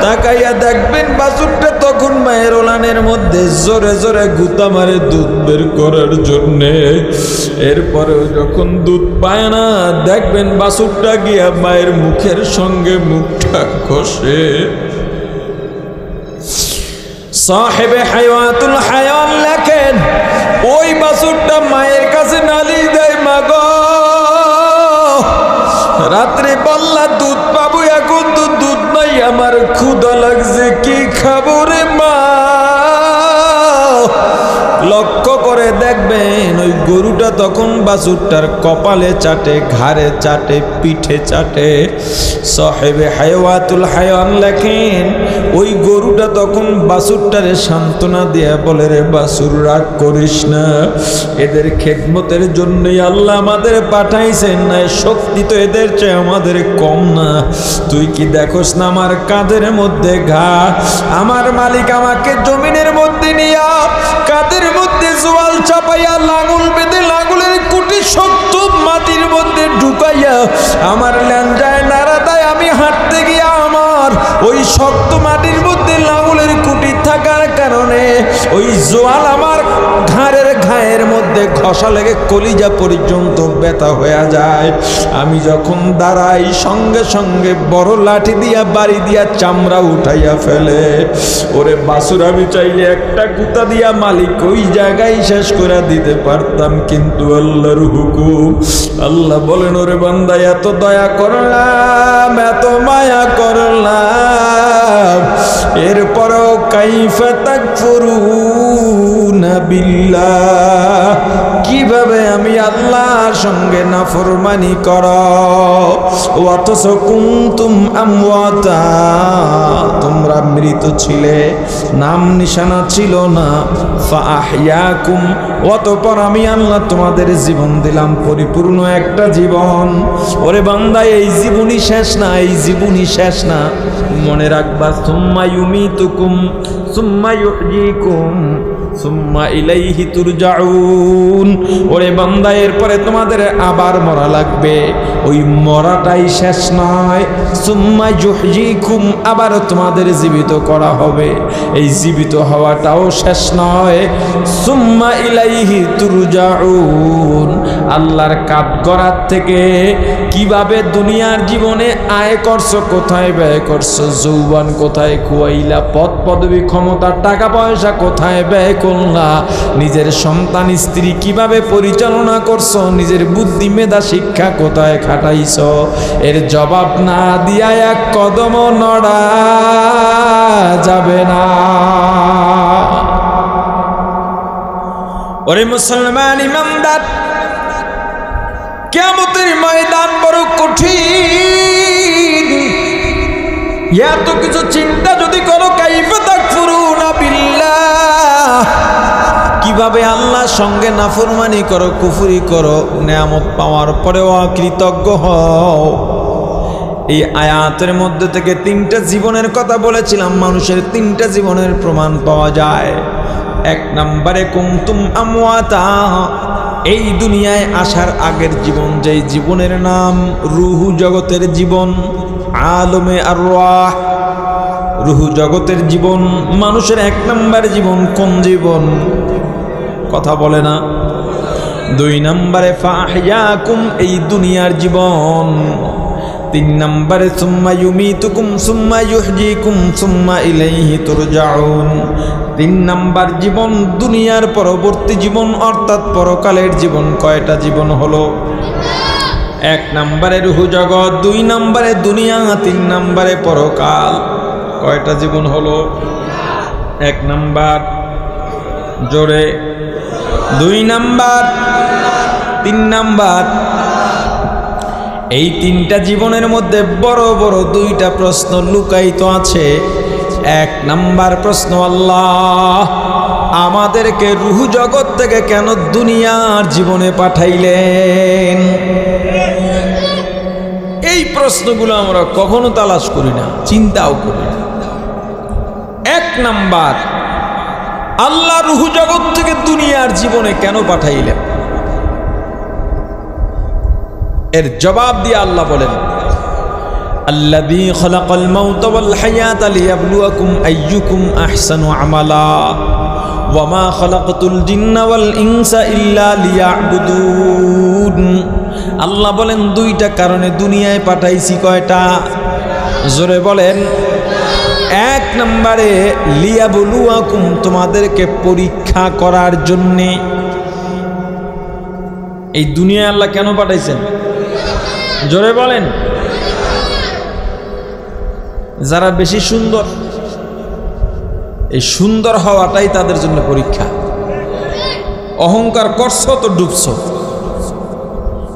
তাকাইয়া দেখবেন বাছুরটা তখন মায়ের ওলানের মধ্যে জোরে জোরে গুতা মারে দুধ বের করার জন্যে। এরপরেও যখন দুধ পায় না, দেখবেন বাছুরটা গিয়া মায়ের মুখের সঙ্গে মুখটা ঘষে। সাহেবে হায়াতুল হায়ান লেখেন, ওই বাছুরটা মায়ের কাছে নালিশ দেয়, মা গো, রাত্রে বললা দুধ পাবো, এখন তো দুধ নাই, আমার ক্ষুধা লাগছে, কি খাবো রে মা। লক্ষ্য করে দেখবেন ওই গরুটা তখন বাছুরটার কপালে চাটে, ঘাড়ে চাটে, পিঠে চাটে। সাহেবে হায়াতুল হায়ান লেখেন, ওই গরুটা তখন বাছুরটারে সান্ত্বনা দিয়া বলে, রে বাছুর, রাগ করিস না, এদের খেদমতের জন্যই আল্লাহ আমাদের পাঠাইছেন, না শক্তি তো এদের চেয়ে আমাদের কম না। তুই কি দেখোস না আমার কাঁধের মধ্যে ঘা? আমার মালিক আমাকে জমিনের মধ্যে নিয়া কাঁধের মধ্যে জোয়াল চাপাইয়া লাঙল বেঁধে লাঙলের কুটি শক্ত মাটির মধ্যে ঢুকাইয়া আমার ল্যাঞ্জায় নাড়া দেয়। আমি হাঁটতে গিয়া আমার ওই শক্ত মাটির মধ্যে লাঙলের কুটি থাকার কারণে ওই জোয়াল আমার ঘায়ের মধ্যে ঘষা লেগে কলিজা পর্যন্ত ব্যথা হয়ে যায়। আমি যখন দাঁড়াই, সঙ্গে সঙ্গে বড় লাঠি দিয়া বাড়ি দিয়া চামড়া উঠাইয়া ফেলে। ওরে বাছুর, আমি চাইলে একটা গুতা দিয়া মালিক ওই জায়গায় শেষ করে দিতে পারতাম, কিন্তু আল্লাহর হুকুম। আল্লাহ বলেন, ওরে বান্দা, এত দয়া করলাম, এত মায়া করলাম, এরপরও কাইফা তাকফুরুনা বিল্লাহ, কিভাবে আমি আল্লাহর সঙ্গে নাফরমানি করো। অথচ কুনতুম আমওয়াতা, তোমরা মৃত ছিলে, নাম নিশানা ছিল না। ফাআহইয়াকুম, অতঃপর আমি আল্লাহ তোমাদের জীবন দিলাম, পরিপূর্ণ একটা জীবন। ওরে বান্দা, এই জীবনই শেষ না, এই জীবনই শেষ না, মনে রাখবা। সুম্মা ইউমিতুকুম সুম্মা ইউহয়িকুম সুম্মা ইলাইহি তুরজাউন। ওরে বান্দা, এরপরে তোমাদের আবার মরা লাগবে, ওই মরাটাই শেষ নয়। সুম্মা ইউহয়িকুম, আবার তোমাদের জীবিত করা হবে, এই জীবিত হওয়াটাও শেষ নয়। সুম্মা ইলাইহি তুরজাউন, আল্লাহর কাঠগড়ার থেকে কিভাবে দুনিয়ার জীবনে আয় করছো, কোথায় ব্যয় করছো, যৌবন কোথায় খুয়াইলা, পদ পদবী ক্ষমতা টাকা পয়সা কোথায় ব্যয় করলা, নিজের সন্তান স্ত্রী কিভাবে পরিচালনা করছো, নিজের বুদ্ধি মেধা শিক্ষা কোথায় খাটাইছো, এর জবাব না দিয়া এক কদম নড়া যাবে না। ওরে মুসলমান ইমানদার, কিয়ামতের ময়দান বড় কঠিন। এত কিছু চিন্তা যদি করো, কাইফা তাকফুরুনা বিল্লাহ, কিভাবে আল্লাহর সঙ্গে নাফরমানি করো, কুফরি করো, নিয়ামত পাওয়ার পরেও অকৃতজ্ঞ হও। এই আয়াতের মধ্যে থেকে তিনটা জীবনের কথা বলেছিলাম, মানুষের তিনটা জীবনের প্রমাণ পাওয়া যায়। এক নম্বরে কুনতুম আমওয়াতা, এই দুনিয়ায় আসার আগের জীবন, যেই জীবনের নাম রুহু জগতের জীবন, আলমে আরওয়াহ, রুহু জগতের জীবন। মানুষের এক নম্বর জীবন কোন জীবন? কথা বলে না। 2 নম্বরে ফাহিয়াকুম, এই দুনিয়ার জীবন। 3 নম্বরে সুম্মা ইউমিতুকুম সুম্মা ইউহয়িকুম সুম্মা ইলাইহি তুরজাউন। 3 নম্বর জীবন দুনিয়ার পরবর্তী জীবন, অর্থাৎ পরকালের জীবন। কয়টা জীবন হলো? 1 নম্বরে রূহ জগৎ, 2 নম্বরে দুনিয়া, 3 নম্বরে পরকাল। কয়টা জীবন হলো? 1 নম্বর, জোরে, 2 নম্বর, 3 নম্বর। এই 3টা জীবনের মধ্যে বড় বড় 2টা প্রশ্ন লুকায়িত আছে। 1 নম্বর প্রশ্ন, আল্লাহ আমাদেরকে রূহ জগৎ থেকে কেন দুনিয়ার জীবনে পাঠাইলেন? এই প্রশ্নগুলো আমরা কখনো তালাশ করি না, চিন্তাও করি না। 1 নম্বর, আল্লাহ রূহ জগৎ থেকে দুনিয়ার জীবনে কেন পাঠাইলেন? এর জবাব দিয়ে আল্লাহ বলেন, আল্লাযী খালাকাল মাউতা ওয়াল হায়াতা লিয়াবলুয়াকুম আইয়ুকুম আহসানু আমালা ওয়া মা খালাকতুল জিন্না ওয়াল ইনসা ইল্লা লিয়াবুদুন। আল্লাহ বলেন 2টা কারণে দুনিয়ায় পাঠাইছি। কয়টা? জোরে বলেন। 1 নম্বরে লিয়াবলুয়াকুম, তোমাদেরকে পরীক্ষা করার জন্যে। এই দুনিয়ায় আল্লাহ কেন পাঠাইছেন? জোরে বলেন। যারা বেশি সুন্দর, এই সুন্দর হওয়াটাই তাদের জন্য পরীক্ষা। অহংকার করছো তো ডুবছো।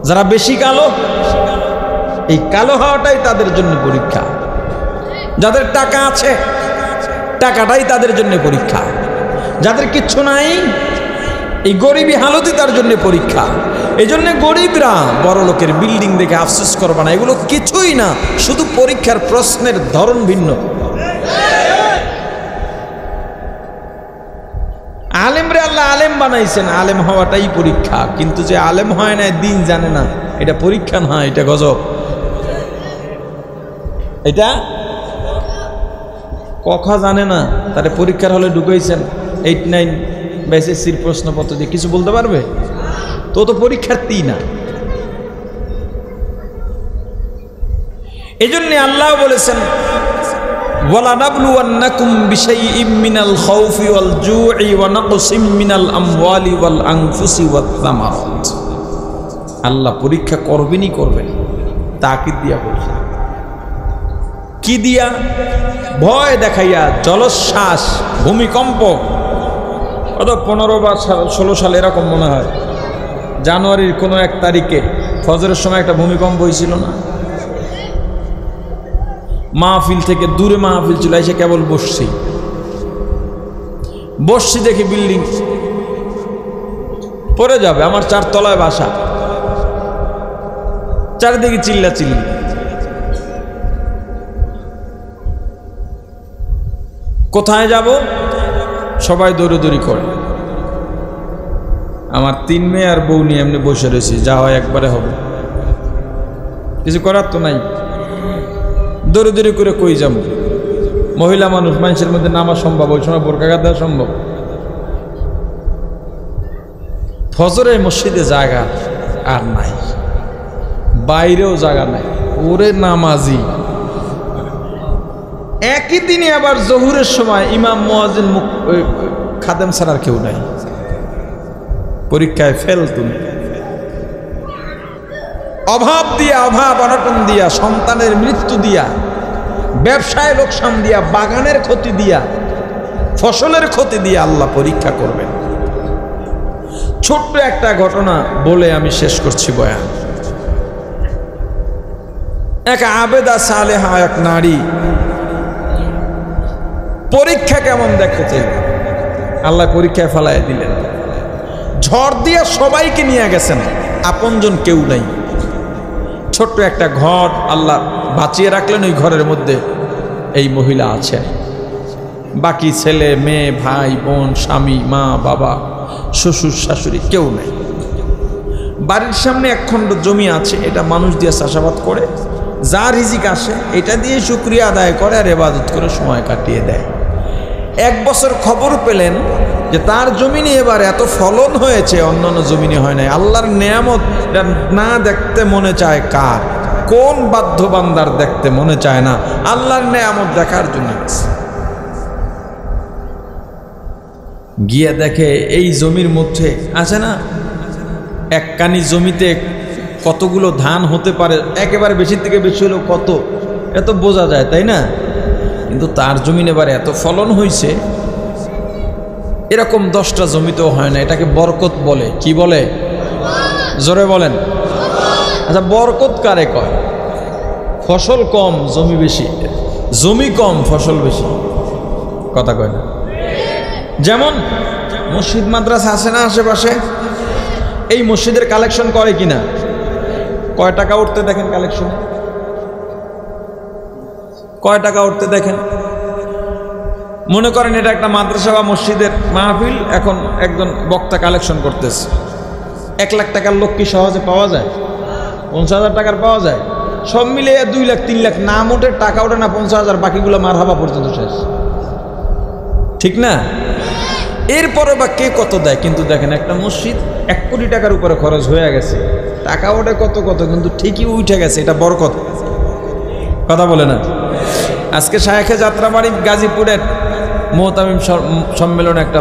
যারা বেশি কালো, এই কালো হওয়াটাই তাদের জন্য পরীক্ষা। যাদের টাকা আছে, টাকাটাই তাদের জন্য পরীক্ষা। যাদের কিচ্ছু নাই, এই গরিবী হালতই তার জন্য পরীক্ষা। এই জন্য গরিবরা বড় লোকের বিল্ডিং দেখে আফসোস করবে না, এগুলো কিছুই না, শুধু পরীক্ষার প্রশ্নের ধরন ভিন্ন। আলেমরে আল্লাহ আলেম বানাইছেন, আলেম হওয়াটাই পরীক্ষা। কিন্তু যে আলেম হয় না, দিন জানে না, এটা পরীক্ষা না, এটা গজব। এটা কথা জানে না, তারে পরীক্ষার হলে ঢুকাইছেন 8, 9 বা এসএসসির প্রশ্নপত্র দিয়ে কিছু বলতে পারবে? তো পরীক্ষার্থী না। এজন্য আল্লাহ বলেছেন, ওয়ালানাবলুওয়ান্নাকুম বিশাইইম মিনাল খাউফি ওয়াল জুই ওয়া নাকসিম মিনাল আমওয়ালি ওয়াল আনফুসি ওয়াত সামারাত। আল্লাহ পরীক্ষা করবেনই করবেন, তাকিদ দিয়া বলছেন। কি দিয়া? ভয় দেখাইয়া, জলোচ্ছ্বাস, ভূমিকম্প। অত 15 বা 16 সালে এরকম মনে হয়, জানুয়ারির কোনো 1 তারিখে ফজরের সময় একটা ভূমিকম্প হয়েছিল না? মাহফিল থেকে দূরে মাহফিল ছিল, এসে কেবল বসছি দেখি বিল্ডিং পড়ে যাবে। আমার 4 তলায় বাসা, চারিদিকে চিল্লাচিল্লি। কোথায় যাব? সবাই দৌড়দৌড়ি করে। আমার 3 মেয়ে আর বউ নিয়ে এমনি বসে রয়েছি, যা হয় একবারে হবে, কিছু করার তো নাই। দৌড়দৌড়ি করে কই যাব? মহিলা মানুষ, মানুষের মধ্যে নামা সম্ভব, ওই সময় বোরকা গাদা সম্ভব। ফজরে মসজিদে জায়গা আর নাই, বাইরেও জায়গা নাই, ওরে নামাজি। একই দিনে আবার জহুরের সময় ইমাম মুয়াজ্জিন খাদেম ছাড়ার কেউ নাই। পরীক্ষায় ফেল তুমি। অভাব দিয়া, অভাব অনটন দিয়া, সন্তানের মৃত্যু দিয়া, ব্যবসায় লোকসান দিয়া, বাগানের ক্ষতি দিয়া, ফসলের ক্ষতি দিয়া আল্লাহ পরীক্ষা করবেন। ছোট্ট একটা ঘটনা বলে আমি শেষ করছি বয়ান। এক আবেদা সালেহা এক নারী পরীক্ষা কেমন দেখতে চাইলেন, আল্লাহ পরীক্ষায় ফেলায় দিলেন। ঝড় দিয়ে সবাইকে নিয়ে গেছেন, আপনজন কেউ নাই। ছোট্ট একটা ঘর আল্লাহ বাঁচিয়ে রাখলেন, ওই ঘরের মধ্যে এই মহিলা আছেন। বাকি ছেলে মেয়ে, ভাই বোন, স্বামী, মা বাবা, শ্বশুর শাশুড়ি কেউ নেই। বাড়ির সামনে 1 খণ্ড জমি আছে, এটা মানুষ দিয়ে চাষাবাদ করে, যার রিজিক আসে এটা দিয়ে শুকরিয়া আদায় করে আর ইবাদত করে সময় কাটিয়ে দেয়। 1 বছর খবর পেলেন যে তার জমিনে এবার এত ফলন হয়েছে, অন্যান্য জমিনে হয় নাই। আল্লাহর নেয়ামত না দেখতে মনে চায় কার? কোন বাধ্য বান্দার দেখতে মনে চায় না? আল্লাহর নেয়ামত দেখার জন্য গিয়ে দেখে এই জমির মধ্যে আছে না, একখানি জমিতে কতগুলো ধান হতে পারে, একেবারে বেশির থেকে বেশি হলেও কত, এত বোঝা যায়, তাই না? কিন্তু তার জমিনে এবার এত ফলন হয়েছে, এরকম 10টা জমিতেও হয় না। এটাকে বরকত বলে। কি বলে? জোরে বলেন। আচ্ছা, বরকত কারে কয়? ফসল কম জমি বেশি, জমি কম ফসল বেশি, কথা কয় না? যেমন মসজিদ মাদ্রাসা আছে না আশেপাশে, এই মসজিদের কালেকশন করে কিনা? কয় টাকা উঠতে দেখেন কালেকশনে? কয় টাকা উঠতে দেখেন? মনে করেন এটা একটা মাদ্রাসা বা মসজিদের মাহফিল, এখন একজন বক্তা কালেকশন করতেছে, 1 লাখ টাকার লোক কি সহজে পাওয়া যায়? 50,000 টাকার পাওয়া যায়? সব মিলে 2 লাখ 3 লাখ নাম ওঠে, টাকা ওঠে না 50,000, বাকিগুলো মারহাবা পর্যন্ত শেষ, ঠিক না? এরপরে বা কে কত দেয়? কিন্তু দেখেন একটা মসজিদ 1 কোটি টাকার উপরে খরচ হয়ে গেছে, টাকা ওঠে কত কত, কিন্তু ঠিকই উঠে গেছে, এটা বরকত, কথা বলে না? আজকে শায়েখে যাত্রাবাড়ি গাজীপুরের মোহতামিম সম্মেলনে একটা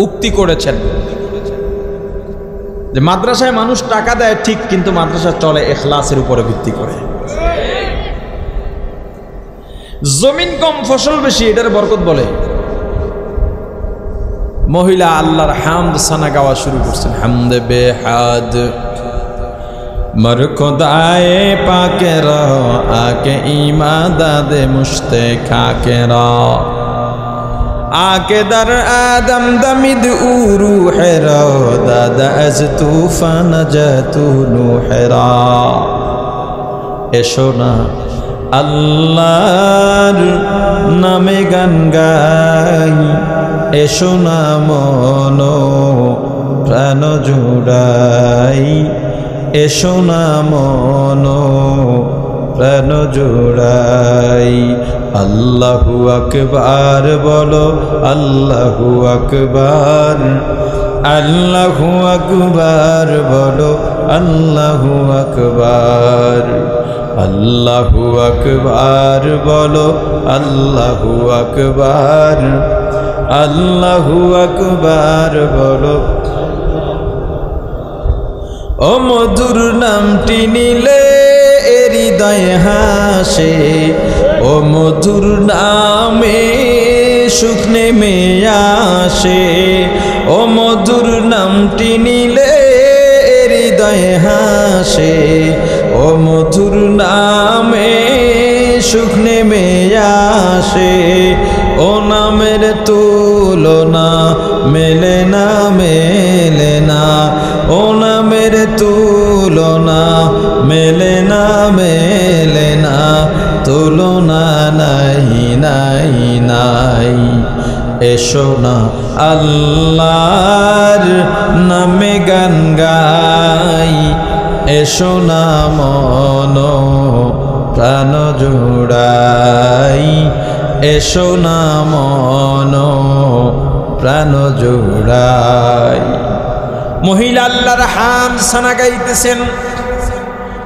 উক্তি করেছেন যে মাদ্রাসায় মানুষ টাকা দেয় ঠিক, কিন্তু মাদ্রাসা চলে ইখলাসের উপরে ভিত্তি করে। জমিন কম ফসল বেশি, এটার বরকত বলে। মহিলা আল্লাহর হামদ সানা গাওয়া শুরু করছেন। হামদে বেহাদ मर खुदाए पाके रहो आके ईमा दादे मुश्ते खाके रहो आके दर आदम दमिद ऊरू है रहो दादा अज तूफान जतू नूहरा एशो ना আল্লাহর নামে গান গাই, এসো না মন প্রাণ জুড়াই, এসো না মন প্রাণ জোড়াই। আল্লাহু আকবার বলো, আল্লাহু আকবার, আল্লাহু আকবার বলো, আল্লাহু আকবার, আল্লাহু আকবার বলো, আল্লাহু আকবার, আল্লাহু আকবার বলো। ও মধুর নামটি নিলে হৃদয় হাসে, ও মধুর নামে সুখ নেমে আসে, ও মধুর নামটি নিলে হৃদয় হাসে, ও মধুর নামে সুখ নেমে আসে, ও নামের তুলনা মেলে না, মেলে না, ও নামের তুলনা মেলে না, মেলে না, তুলনা নাই নাই নাই। এসো না আল্লাহর নামে গান গাই, এসো না মন প্রাণ জোড়াই, এসো না মন প্রাণ জোড়াই। মহিলা আল্লাহর হামদ সানা গাইতেছেন,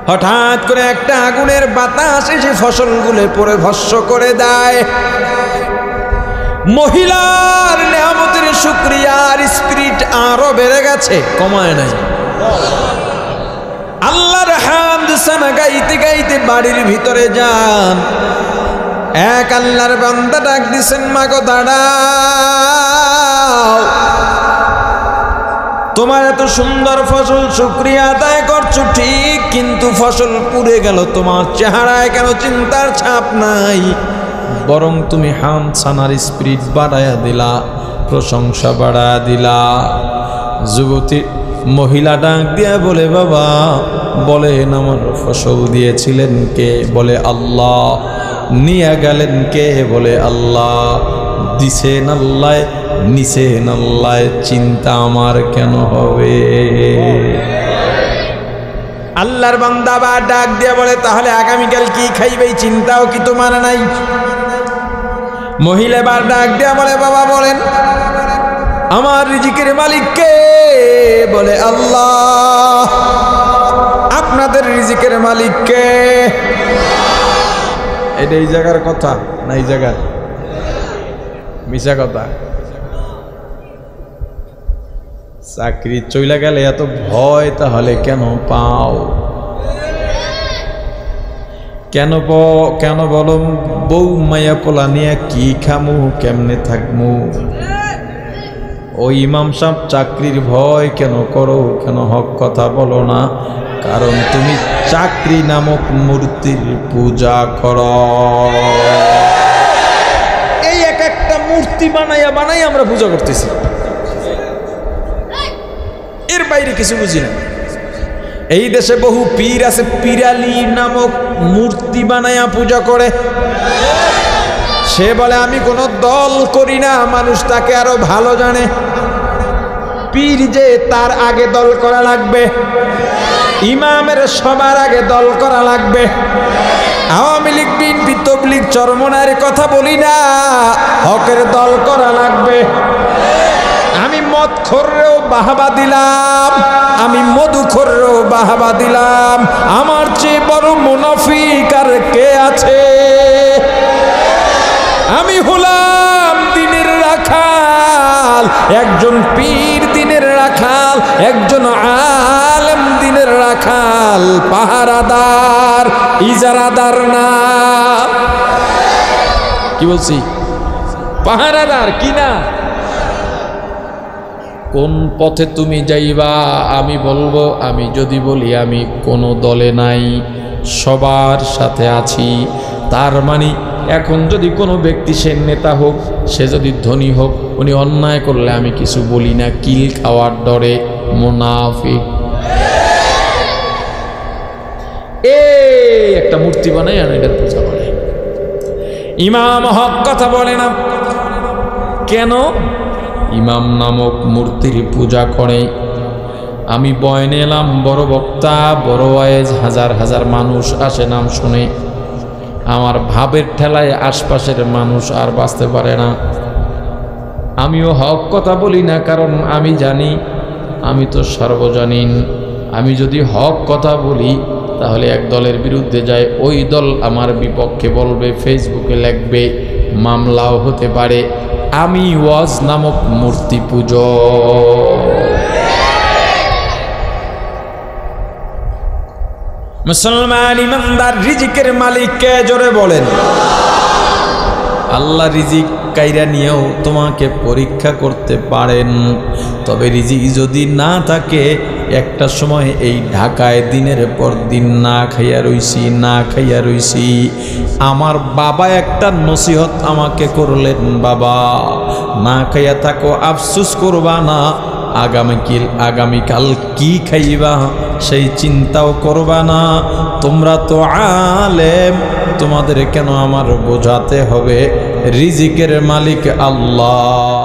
হঠাৎ করে একটা আগুনের বাতাস এসে ফসলগুলো পরে ভস্ম করে দেয়। মহিলার নেয়ামতের শুকরিয়ার স্পিরিট আরো বেড়ে গেছে, কমায় নাই। আল্লাহর হামদ সানা গাইতে গাইতে বাড়ির ভিতরে যান, এক আল্লাহর বান্দা ডাক দিছেন, মাগো দাঁড়াও, তোমার এত সুন্দর ফসল শুকরিয়া আদায় করছো ঠিক, কিন্তু ফসল পুড়ে গেল, তোমার চেহারায় কেন চিন্তার ছাপ নাই? বরং তুমি হামদ সানার স্পিরিট বাড়ায়া দিলা, প্রশংসা বাড়ায়া দিলা। যুবতী মহিলা ডাক দিয়া বলে, বাবা বলেন আমার ফসল দিয়েছিলেন কে? বলে আল্লাহ। নিয়ে গেলেন কে? বলে আল্লাহ। দিছেন আল্লাহ, নিছেন আল্লাহ, চিন্তা আমার কেন হবে? আল্লাহর বান্দা বা ডাক দিয়া বলে, তাহলে আগামীকাল কি খাইবে চিন্তাও কি তোমার নাই? মহিলা বার ডাক দিয়া বলে, বাবা বলেন। আমার রিজিকের মালিক কে? বলে আল্লাহ। আপনাদের রিজিকের মালিক কে? এটা এই জায়গার কথা না এই জায়গার মিশা কথা? চাকরি চইলা গেলে এত ভয় তাহলে কেন পাও? কেন বলো? বউ মায়া পোলা নিয়ে কি খামু, কেমনে থাকমু? ও ইমাম সাহেব চাকরির ভয় কেন করো? কেন হক কথা বলো না? কারণ তুমি চাকরি নামক মূর্তির পূজা করো। এই এক একটা মূর্তি বানাইয়া আমরা পূজা করতেছি, এর বাইরে কিছু বুঝি না। এই দেশে বহু পীর আছে, পিরালি নামক মূর্তি বানাইয়া পূজা করে। সে বলে আমি কোনো দল করি না, মানুষ তাকে আরো ভালো জানে। পীর যে তার আগে দল করা লাগবে, ইমামের সবার আগে দল করা লাগবে। আওয়ামী লীগ, বিএনপি, তবলিগ, চরমনার কথা বলি না, হকের দল করা লাগবে। আমি মদখোররেও বাহাবা দিলাম, আমি মধুখোররেও বাহাবা দিলাম। আমার চেয়ে বড় মুনাফিক আর কে আছে? আমি হলাম দিনের রাখাল, একজন পীর দিনের রাখাল, একজন আলেম দিনের রাখাল, পাহারাদার, ইজারাদার না। কি বলছি? পাহারাদার কি না? কোন পথে তুমি যাইবা আমি বলবো। আমি যদি বলি আমি কোনো দলে নাই, সবার সাথে আছি, তার মানে এখন যদি কোনো ব্যক্তি, সে নেতা হোক, সে যদি ধনী হোক, উনি অন্যায় করলে আমি কিছু বলি না, কিল খাওয়ার ডরে। মুনাফিক। এই একটা মূর্তি বানায় আর এটার পূজা করে। ইমাম হক কথা বলে না কেন? ইমাম নামক মূর্তির পূজা করে। আমি বয়ানে এলাম, বড় বক্তা, বড় ওয়াইজ, হাজার হাজার মানুষ আসে নাম শুনে। আমার ভাবের ঠেলায় আশপাশের মানুষ আর বাঁচতে পারে না। আমিও হক কথা বলি না, কারণ আমি জানি আমি তো সর্বজনীন। আমি যদি হক কথা বলি তাহলে এক দলের বিরুদ্ধে যায়, ওই দল আমার বিপক্ষে বলবে, ফেসবুকে লিখবে, মামলাও হতে পারে। আমি ওয়াজ নামক মূর্তি পুজো। মুসলমান ইমানদার রিজিকের মালিক কে? জোরে বলেন। আল্লাহ রিজিক কাইরা নিয়েও তোমাকে পরীক্ষা করতে পারেন। তবে রিজিক যদি না থাকে, একটা সময় এই ঢাকায় দিনের পর দিন না খাইয়া রইছি। আমার বাবা একটা নসিহত আমাকে করলেন, বাবা না খাইয়া থাকো, আফসোস করবা না। আগামীকাল কি খাইবা সেই চিন্তাও করবা না। তোমরা তো আলেম, তোমাদের কেন আমার বোঝাতে হবে? রিজিকের মালিক আল্লাহ।